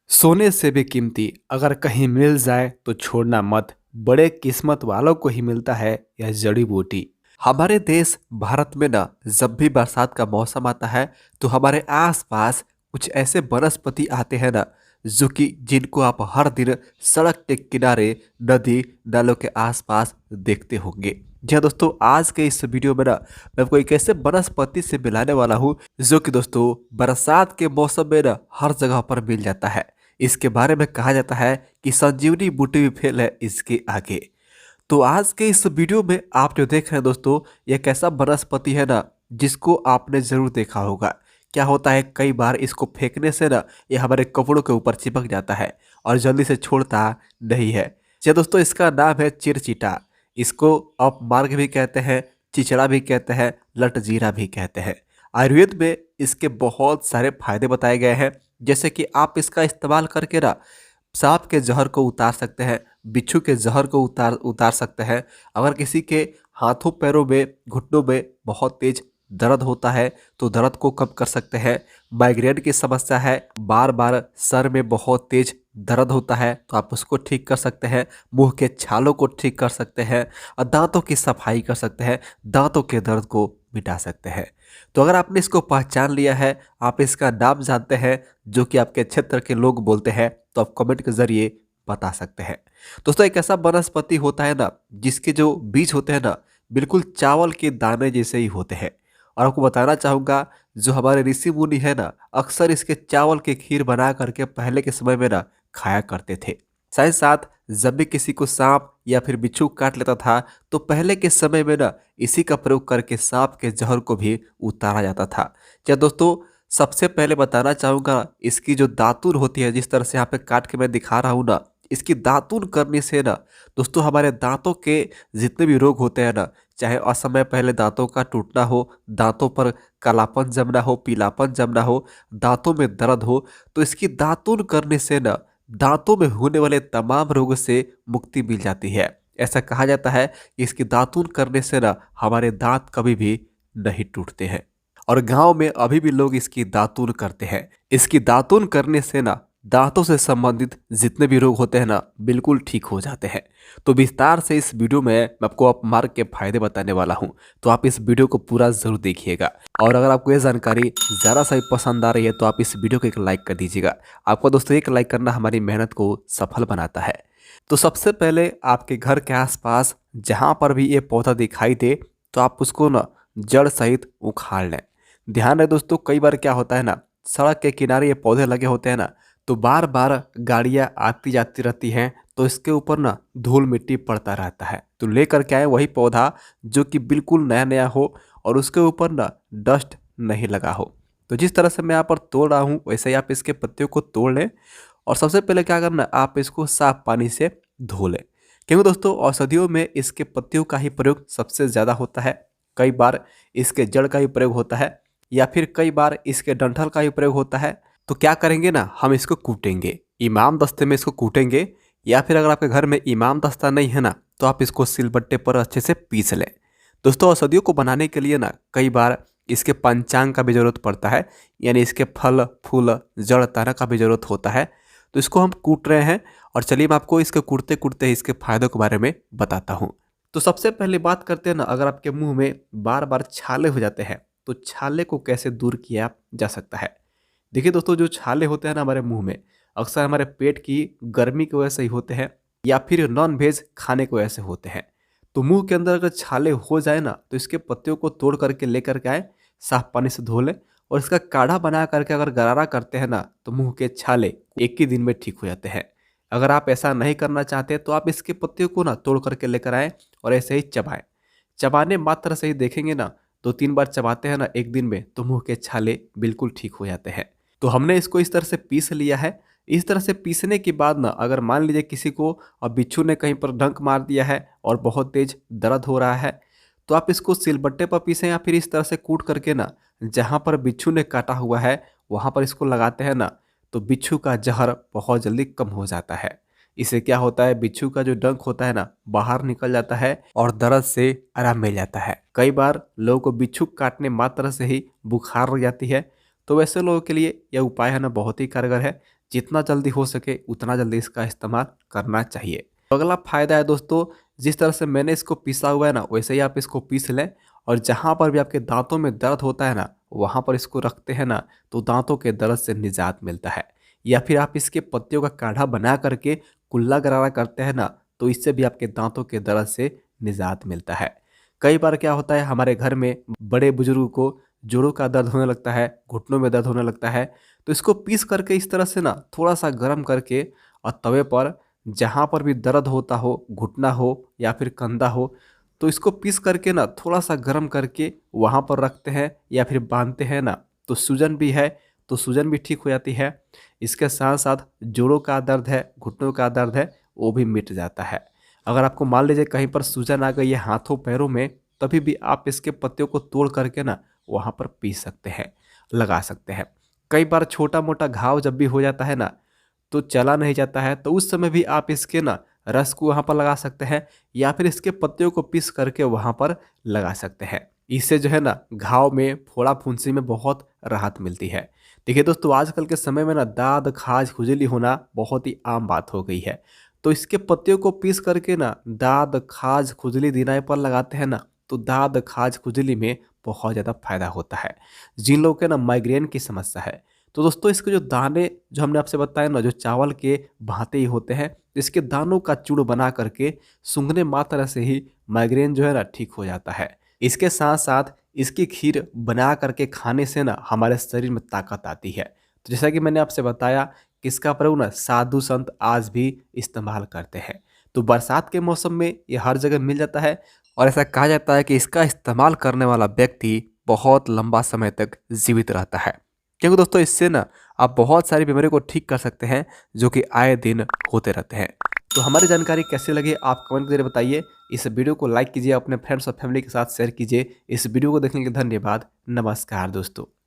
सोने से भी कीमती अगर कहीं मिल जाए तो छोड़ना मत। बड़े किस्मत वालों को ही मिलता है यह जड़ी बूटी। हमारे देश भारत में ना जब भी बरसात का मौसम आता है तो हमारे आसपास कुछ ऐसे वनस्पति आते हैं ना जो कि जिनको आप हर दिन सड़क के किनारे, नदी नालों के आसपास देखते होंगे। जी हाँ दोस्तों, आज के इस वीडियो में ना मैं आपको एक ऐसे वनस्पति से मिलाने वाला हूँ जो कि दोस्तों बरसात के मौसम में ना हर जगह पर मिल जाता है। इसके बारे में कहा जाता है कि संजीवनी बूटी भी फेल है इसके आगे। तो आज के इस वीडियो में आप जो देख रहे हैं दोस्तों, ये एक ऐसा वनस्पति है ना जिसको आपने जरूर देखा होगा। क्या होता है, कई बार इसको फेंकने से ना ये हमारे कपड़ों के ऊपर चिपक जाता है और जल्दी से छोड़ता नहीं है। जी दोस्तों, इसका नाम है चिरचिटा। इसको आप मार्ग भी कहते हैं, चिचड़ा भी कहते हैं, लटजीरा भी कहते हैं। आयुर्वेद में इसके बहुत सारे फायदे बताए गए हैं, जैसे कि आप इसका इस्तेमाल करके ना सांप के जहर को उतार सकते हैं, बिच्छू के जहर को उतार उतार सकते हैं। अगर किसी के हाथों पैरों में, घुटनों में बहुत तेज दर्द होता है तो दर्द को कम कर सकते हैं। माइग्रेन की समस्या है, बार बार सर में बहुत तेज दर्द होता है तो आप उसको ठीक कर सकते हैं। मुंह के छालों को ठीक कर सकते हैं और दांतों की सफाई कर सकते हैं, दांतों के दर्द को मिटा सकते हैं। तो अगर आपने इसको पहचान लिया है, आप इसका नाम जानते हैं जो कि आपके क्षेत्र के लोग बोलते हैं, तो आप कमेंट के जरिए बता सकते हैं। दोस्तों, एक ऐसा वनस्पति होता है ना जिसके जो बीज होते हैं ना बिल्कुल चावल के दाने जैसे ही होते हैं। और आपको बताना चाहूँगा, जो हमारे ऋषि मुनि है ना अक्सर इसके चावल की खीर बना करके पहले के समय में ना खाया करते थे। साथ ही साथ जब भी किसी को सांप या फिर बिच्छू काट लेता था तो पहले के समय में ना इसी का प्रयोग करके सांप के जहर को भी उतारा जाता था। क्या दोस्तों, सबसे पहले बताना चाहूँगा, इसकी जो दातुन होती है, जिस तरह से यहाँ पे काट के मैं दिखा रहा हूँ ना, इसकी दातुन करने से ना दोस्तों हमारे दांतों के जितने भी रोग होते हैं ना, चाहे असमय पहले दांतों का टूटना हो, दांतों पर कालापन जमना हो, पीलापन जमना हो, दांतों में दर्द हो, तो इसकी दातुन करने से ना दांतों में होने वाले तमाम रोगों से मुक्ति मिल जाती है। ऐसा कहा जाता है कि इसकी दातुन करने से ना हमारे दांत कभी भी नहीं टूटते हैं। और गांव में अभी भी लोग इसकी दातुन करते हैं। इसकी दातुन करने से ना दांतों से संबंधित जितने भी रोग होते हैं ना बिल्कुल ठीक हो जाते हैं। तो विस्तार से इस वीडियो में मैं आपको अपमार्ग के फायदे बताने वाला हूं, तो आप इस वीडियो को पूरा जरूर देखिएगा। और अगर आपको ये जानकारी ज़रा सा भी पसंद आ रही है तो आप इस वीडियो को एक लाइक कर दीजिएगा। आपको दोस्तों एक लाइक करना हमारी मेहनत को सफल बनाता है। तो सबसे पहले आपके घर के आसपास जहाँ पर भी ये पौधा दिखाई दे तो आप उसको ना जड़ सहित उखाड़ लें। ध्यान रहे दोस्तों, कई बार क्या होता है ना, सड़क के किनारे ये पौधे लगे होते हैं ना, तो बार बार गाड़ियां आती जाती रहती हैं तो इसके ऊपर ना धूल मिट्टी पड़ता रहता है। तो लेकर के आए वही पौधा जो कि बिल्कुल नया नया हो और उसके ऊपर ना डस्ट नहीं लगा हो। तो जिस तरह से मैं यहाँ पर तोड़ रहा हूँ वैसे ही आप इसके पत्तियों को तोड़ लें और सबसे पहले क्या करना, आप इसको साफ पानी से धो लें। क्योंकि दोस्तों औषधियों में इसके पत्तियों का ही प्रयोग सबसे ज़्यादा होता है। कई बार इसके जड़ का ही प्रयोग होता है या फिर कई बार इसके डंठल का ही प्रयोग होता है। तो क्या करेंगे ना, हम इसको कूटेंगे, इमाम दस्ते में इसको कूटेंगे, या फिर अगर आपके घर में इमाम दस्ता नहीं है ना तो आप इसको सिलबट्टे पर अच्छे से पीस लें। दोस्तों, औषधियों को बनाने के लिए ना कई बार इसके पंचांग का भी जरूरत पड़ता है, यानी इसके फल फूल जड़ तना का भी जरूरत होता है। तो इसको हम कूट रहे हैं और चलिए मैं आपको इसके कूटते कूटते इसके फायदों के बारे में बताता हूँ। तो सबसे पहले बात करते हैं ना, अगर आपके मुंह में बार बार छाले हो जाते हैं तो छाले को कैसे दूर किया जा सकता है। देखिए दोस्तों, जो छाले होते हैं ना हमारे मुंह में, अक्सर हमारे पेट की गर्मी की वजह से ही होते हैं या फिर नॉन वेज खाने की वजह से होते हैं। तो मुंह के अंदर अगर छाले हो जाए ना तो इसके पत्तियों को तोड़ करके लेकर के आए, साफ पानी से धो लें और इसका काढ़ा बना करके अगर गरारा करते हैं ना तो मुंह के छाले एक ही दिन में ठीक हो जाते हैं। अगर आप ऐसा नहीं करना चाहते तो आप इसके पत्तियों को ना तोड़ करके लेकर आएँ और ऐसे ही चबाएं। चबाने मात्र से ही देखेंगे ना, 2-3 बार चबाते हैं ना एक दिन में, तो मुंह के छाले बिल्कुल ठीक हो जाते हैं। तो हमने इसको इस तरह से पीस लिया है। इस तरह से पीसने के बाद ना अगर मान लीजिए किसी को बिच्छू ने कहीं पर डंक मार दिया है और बहुत तेज दर्द हो रहा है, तो आप इसको सिलबट्टे पर पीसें या फिर इस तरह से कूट करके ना जहाँ पर बिच्छू ने काटा हुआ है वहाँ पर इसको लगाते हैं ना, तो बिच्छू का जहर बहुत जल्दी कम हो जाता है। इससे क्या होता है, बिच्छू का जो डंक होता है ना बाहर निकल जाता है और दर्द से आराम मिल जाता है। कई बार लोगों को बिच्छू काटने मात्र से ही बुखार हो जाती है, तो वैसे लोगों के लिए यह उपाय है ना बहुत ही कारगर है। जितना जल्दी हो सके उतना जल्दी इसका इस्तेमाल करना चाहिए। तो अगला फ़ायदा है दोस्तों, जिस तरह से मैंने इसको पीसा हुआ है ना, वैसे ही आप इसको पीस लें और जहाँ पर भी आपके दाँतों में दर्द होता है ना, वहाँ पर इसको रखते हैं ना, तो दाँतों के दर्द से निजात मिलता है। या फिर आप इसके पत्तियों का काढ़ा बना करके कुल्ला गरारा करते हैं ना, तो इससे भी आपके दाँतों के दर्द से निजात मिलता है। कई बार क्या होता है, हमारे घर में बड़े बुजुर्गों को जोड़ों का दर्द होने लगता है, घुटनों में दर्द होने लगता है, तो इसको पीस करके इस तरह से ना थोड़ा-सा गरम करके और तवे पर जहाँ पर भी दर्द होता हो, घुटना हो या फिर कंधा हो, तो इसको पीस करके ना थोड़ा-सा गरम करके वहाँ पर रखते हैं या फिर बाँधते हैं ना, तो सूजन भी है, तो सूजन भी ठीक हो जाती है। इसके साथ-साथ जोड़ों का दर्द है, घुटनों का दर्द है, वो भी मिट जाता है। अगर आपको मान लीजिए कहीं पर सूजन आ गई है हाथों-पैरों में, तभी भी आप इसके पत्तियों को तोड़ करके ना वहाँ पर पीस सकते हैं, लगा सकते हैं। कई बार छोटा-मोटा घाव जब भी हो जाता है ना, तो चला नहीं जाता है, तो उस समय भी आप इसके ना रस को वहाँ पर लगा सकते हैं या फिर इसके पत्तियों को पीस करके वहाँ पर लगा सकते हैं। इससे जो है ना घाव में, फोड़ा-फुंसी में बहुत राहत मिलती है। देखिए दोस्तों, आजकल के समय में ना दाद, खाज, खुजली होना बहुत ही आम बात हो गई है। तो इसके पत्तियों को पीस करके ना दाद, खाज, खुजली दिनाई पर लगाते हैं ना, तो दाद, खाज, खुजली में बहुत ज़्यादा फ़ायदा होता है। जिन लोगों के ना माइग्रेन की समस्या है, तो दोस्तों इसके जो दाने जो हमने आपसे बताया ना, जो चावल के भांति ही होते हैं, इसके दानों का चूर्ण बना करके सूंघने मात्र से ही माइग्रेन जो है ना ठीक हो जाता है। इसके साथ-साथ इसकी खीर बना करके खाने से ना हमारे शरीर में ताकत आती है। तो जैसा कि मैंने आपसे बताया कि इसका प्रयोग ना साधु संत आज भी इस्तेमाल करते हैं। तो बरसात के मौसम में ये हर जगह मिल जाता है और ऐसा कहा जाता है कि इसका इस्तेमाल करने वाला व्यक्ति बहुत लंबा समय तक जीवित रहता है। क्योंकि दोस्तों इससे ना आप बहुत सारी बीमारियों को ठीक कर सकते हैं, जो कि आए दिन होते रहते हैं। तो हमारी जानकारी कैसी लगी आप कमेंट करके बताइए। इस वीडियो को लाइक कीजिए, अपने फ्रेंड्स और फैमिली के साथ शेयर कीजिए। इस वीडियो को देखने के लिए धन्यवाद। नमस्कार दोस्तों।